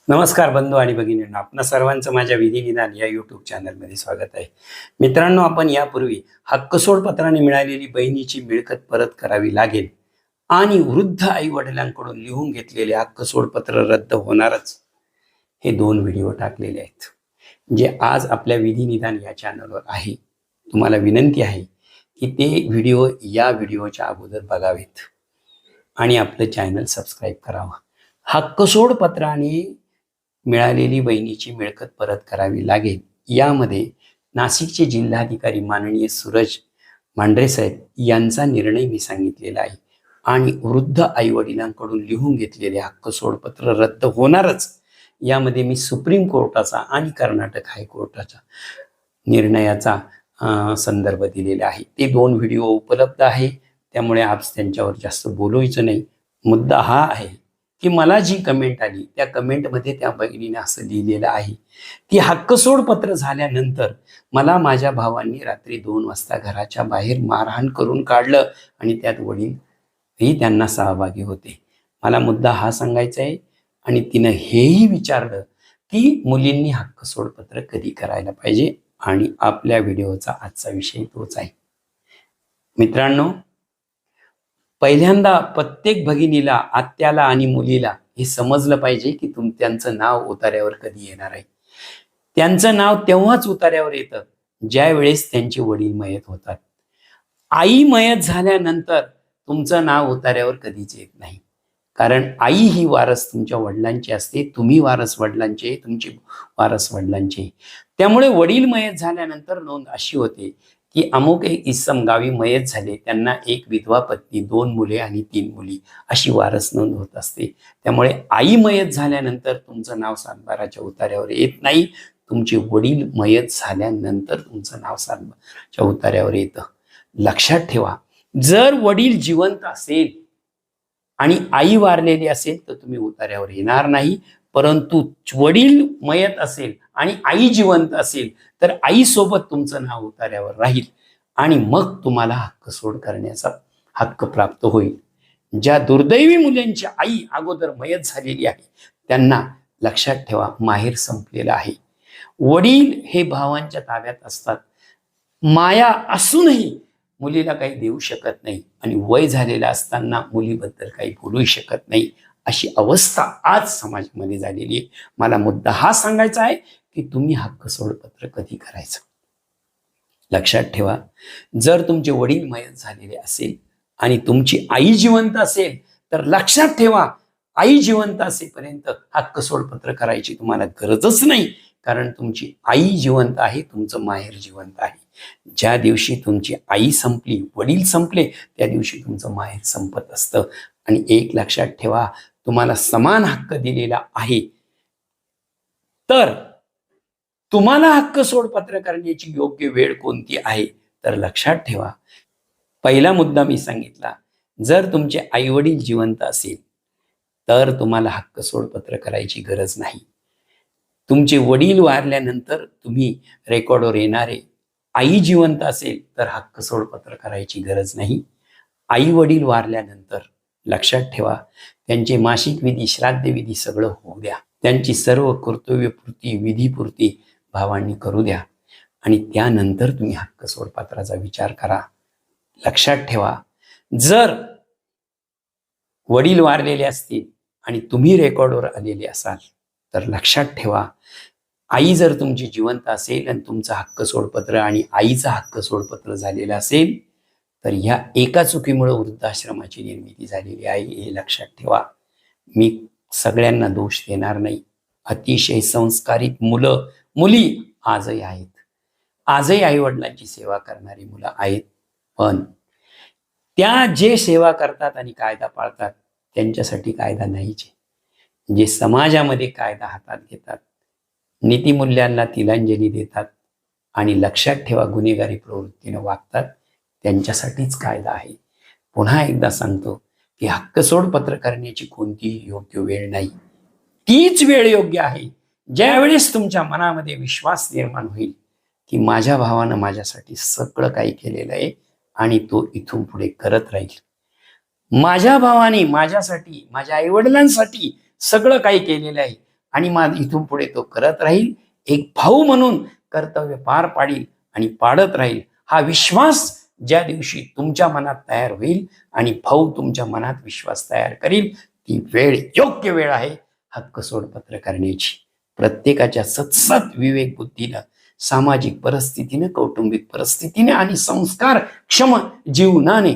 नमस्कार बंधू आणि भगिनींनो, आपणा सर्वांचं माझ्या विधी विधान या यूट्यूब चॅनलमध्ये स्वागत आहे. मित्रांनो, आपण यापूर्वी हक्कसोड पत्राने मिळालेली बहिणीची मिळकत परत करावी लागेल आणि वृद्ध आई वडिलांकडून लिहून घेतलेले हक्कसोड पत्र रद्द होणारच, हे 2 व्हिडिओ टाकलेले आहेत, जे आज आपल्या विधी निदान या चॅनलवर आहे. तुम्हाला विनंती आहे की ते व्हिडिओ या व्हिडिओच्या अगोदर बघावेत आणि आपलं चॅनल सबस्क्राईब करावं. हक्कसोड पत्राने मिळालेली बहिणीची मिळकत परत करावी लागेल, यामध्ये नाशिकचे जिल्हाधिकारी माननीय सूरज मांढरे साहेब यांचा निर्णय मी सांगितलेला आहे आणि वृद्ध आई वडिलांकडून लिहून घेतलेले हक्कसोड पत्र रद्द होणारच, यामध्ये मी सुप्रीम कोर्टाचा आणि कर्नाटक हायकोर्टाचा निर्णयाचा संदर्भ दिलेला आहे. ते 2 व्हिडिओ उपलब्ध आहे, त्यामुळे आज त्यांच्यावर जास्त बोलायचं नाही. मुद्दा हा आहे की मला जी कमेंट आली त्या कमेंटमध्ये त्या बहिणीने असं लिहिलेलं आहे की हक्कसोड पत्र झाल्यानंतर मला माझ्या भावांनी रात्री 2 वाजता घराच्या बाहेर मारहाण करून काढलं आणि त्यात वडीलही त्यांना सहभागी होते. मला मुद्दा हा सांगायचा आहे आणि तिनं हेही विचारलं की मुलींनी हक्कसोड पत्र कधी करायला पाहिजे आणि आपल्या व्हिडिओचा आजचा विषय तोच आहे. मित्रांनो, पहिल्यांदा प्रत्येक भगिनीला, आत्याला आणि मुलीला हे समजलं पाहिजे की त्यांचं नाव उतार्यावर कधी येणार आहे. त्यांचं नाव तेव्हाच उतार्यावर येतं ज्या वेळेस त्यांचे वडील मयत होतात. आई मयत झाल्यानंतर तुमचं नाव उतार्यावर कधीच येत नाही, कारण आई ही वारस तुमच्या वडिलांची असते, तुम्ही वारस वडिलांचे, तुमची वारस वडिलांचे. त्यामुळे वडील मयत झाल्यानंतर नोंद अशी होते की अमुक एक इसम गावी मयत झाले, त्यांना एक विधवा पत्नी, 2 मुले आणि 3 मुली अशी वारस नोंद होत असते. त्यामुळे आई मयत झाल्यानंतर तुमचं नाव सातबाराच्या उतार्यावर येत नाही, तुमचे वडील मयत झाल्यानंतर तुमचं नाव सातबाराच्या उतार्यावर येतं. लक्षात ठेवा, जर वडील जिवंत असेल आणि आई वारलेली असेल तर तुम्ही उतार्यावर येणार नाही, परंतु वडील मयत असेल आणि आई जिवंत असेल तर आई सोबत तुमचं नाव उतार्यावर राहील आणि मग तुम्हाला हक्कसोड करण्याचा हक्क प्राप्त होईल. ज्या दुर्दैवी मुलांची आई अगोदर मयत झालेली आहे त्यांना लक्षात ठेवा, माहेर संपलेलं आहे. वडील हे भावांच्या ताब्यात असतात. माया असूनही मुलीला काही देऊ शकत नाही आणि वय झालेलं असताना मुलीबद्दल काही बोलू शकत नाही, अशी अवस्था आज समाजामध्ये झालेली आहे. मला मुद्दा हा सांगायचा आहे की तुम्ही हक्कसोड पत्र कधी करायचं. लक्षात ठेवा, जर तुमचे वडील मयत झालेले असेल आणि तुमची आई जिवंत असेल तर लक्षात ठेवा, आई जिवंत असेपर्यंत हक्कसोड पत्र करायची तुम्हाला गरजच नाही, कारण तुमची आई जिवंत आहे, तुमचं माहेर जिवंत आहे. ज्या दिवशी तुमची आई संपली, वडील संपले, त्या दिवशी तुमचं माहेर संपत असतं. आणि एक लक्षात ठेवा, तुम्हाला समान हक्क दिलेला आहे, तर तुम्हाला हक्कसोड पत्र करण्याची योग्य वेळ कोणती आहे तर लक्षात ठेवा. पहिला मुद्दा मी सांगितला, जर तुमचे आई वडील जिवंत असेल तर तुम्हाला हक्कसोड पत्र करायची गरज नाही. तुमचे वडील वारल्यानंतर तुम्ही रेकॉर्डवर येणारे, आई जिवंत असेल तर हक्कसोड पत्र करायची गरज नाही. आई वडील वारल्यानंतर लक्षात ठेवा, त्यांचे मासिक विधी, श्राद्ध विधी सगळं होऊ द्या. त्यांची सर्व कर्तव्यपूर्ती, विधीपूर्ती भावांनी करू द्या आणि त्यानंतर तुम्ही हक्कसोड पत्राचा विचार करा. लक्षात ठेवा, जर वडील वारलेले असतील आणि तुम्ही रेकॉर्डवर आलेले असाल तर लक्षात ठेवा, आई जर तुमची जिवंत असेल आणि तुमचं हक्कसोड पत्र आणि आईचं हक्कसोड पत्र झालेलं असेल तर ह्या एका चुकीमुळे वृद्धाश्रमाची निर्मिती झालेली आहे, हे लक्षात ठेवा. मी सगळ्यांना दोष देणार नाही. अतिशय संस्कारित मुलं मुली आजही आहेत, आजही आई वडिलांची सेवा करणारी मुलं आहेत, पण त्या जे सेवा करतात आणि कायदा पाळतात त्यांच्यासाठी कायदा नाहीच. जे समाजामध्ये कायदा हातात घेतात, नीतिमूल्यांना तिलांजली देतात आणि लक्षात ठेवा गुन्हेगारी प्रवृत्तीने वागतात, त्यांच्यासाठीच कायदा आहे. पुन्हा एकदा सांगतो की हक्कसोड पत्र करण्याची कोणतीही योग्य वेळ नाही. तीच वेळ योग्य आहे ज्यावेळेस तुमच्या मनामध्ये विश्वास निर्माण होईल की माझ्या भावानं माझ्यासाठी सगळं काही केलेलं आहे आणि तो इथून पुढे करत राहील. माझ्या भावाने माझ्यासाठी, माझ्या आईवडिलांसाठी सगळं काही केलेलं आहे आणि इथून पुढे तो करत राहील. एक भाऊ म्हणून कर्तव्य पार पाडील आणि पाडत राहील. हा विश्वास ज्या दिवशी तुमच्या मनात तयार होईल आणि भाऊ तुमच्या मनात विश्वास तयार करील, ती वेळ योग्य वेळ आहे हक्क सोडपत्र करण्याची. प्रत्येकाच्या सतसत विवेक बुद्धीनं, सामाजिक परिस्थितीने, कौटुंबिक परिस्थितीने आणि संस्कार क्षम जीवनाने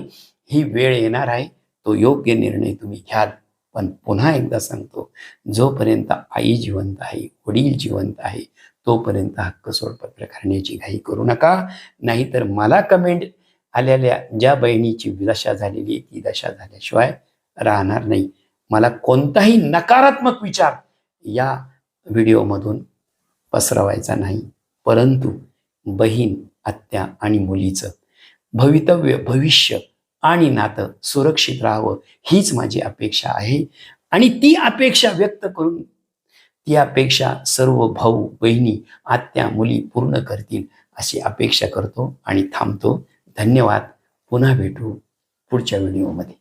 ही वेळ येणार आहे. तो योग्य निर्णय तुम्ही घ्याल. पण पुन्हा एकदा सांगतो, जोपर्यंत आई जिवंत आहे, वडील जिवंत आहे, तोपर्यंत हक्क सोडपत्र करण्याची घाई करू नका. नाहीतर मला कमेंट आलेल्या ज्या बहिणीची दशा झालेली आहे, ती दशा झाल्याशिवाय राहणार नाही. मला कोणताही नकारात्मक विचार या व्हिडिओमधून पसरवायचा नाही, परंतु बहीण, आत्या आणि मुलीचं भवितव्य, भविष्य आणि नातं सुरक्षित राहावं हीच माझी अपेक्षा आहे. आणि ती अपेक्षा व्यक्त करून ती अपेक्षा सर्व भाऊ, बहिणी, आत्या, मुली पूर्ण करतील अशी अपेक्षा करतो आणि थांबतो. धन्यवाद. पुन्हा भेटू पुढच्या व्हिडिओमध्ये.